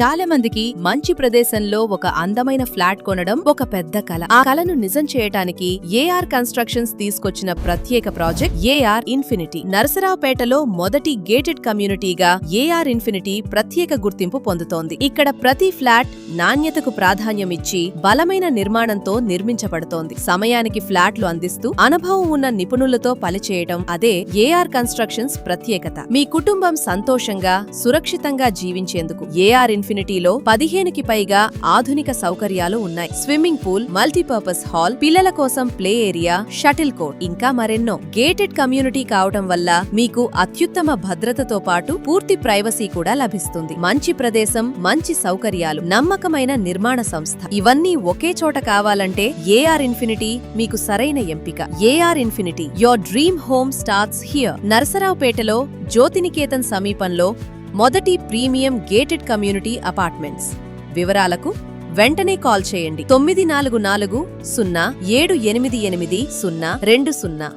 చాలా మందికి మంచి ప్రదేశంలో ఒక అందమైన ఫ్లాట్ కొనడం ఒక పెద్ద కల. ఆ కలను నిజం చేయటానికి ఏఆర్ కన్స్ట్రక్షన్స్ తీసుకొచ్చిన ప్రత్యేక ప్రాజెక్ట్ ఏఆర్ ఇన్ఫినిటీ. నరసరావుపేటలో మొదటి గేటెడ్ కమ్యూనిటీగా ఏఆర్ ఇన్ఫినిటీ ప్రత్యేక గుర్తింపు పొందుతోంది. ఇక్కడ ప్రతి ఫ్లాట్ నాణ్యతకు ప్రాధాన్యమిచ్చి బలమైన నిర్మాణంతో నిర్మించబడుతోంది. సమయానికి ఫ్లాట్లు అందిస్తూ అనుభవం ఉన్న నిపుణులతో పనిచేయటం అదే ఏఆర్ కన్స్ట్రక్షన్స్ ప్రత్యేకత. మీ కుటుంబం సంతోషంగా సురక్షితంగా జీవించేందుకు ఏఆర్ ఇన్ఫినిటీలో 15కి పైగా ఆధునిక సౌకర్యాలు ఉన్నాయి. స్విమ్మింగ్ పూల్, మల్టీపర్పస్ హాల్, పిల్లల కోసం ప్లే ఏరియా, షటిల్ కోర్ట్, ఇంకా మరెన్నో. గేటెడ్ కమ్యూనిటీ కావటం వల్ల మీకు అత్యుత్తమ భద్రతతో పాటు పూర్తి ప్రైవసీ కూడా లభిస్తుంది. మంచి ప్రదేశం, మంచి సౌకర్యాలు, నమ్మకమైన నిర్మాణ సంస్థ, ఇవన్నీ ఒకే చోట కావాలంటే ఏఆర్ ఇన్ఫినిటీ మీకు సరైన ఎంపిక. AR infinity, your dream home starts here. నరసరావుపేటలో జ్యోతినికేతన్ సమీపంలో మొదటి ప్రీమియం గేటెడ్ కమ్యూనిటీ అపార్ట్మెంట్స్. వివరాలకు వెంటనే కాల్ చేయండి 944 0788 020.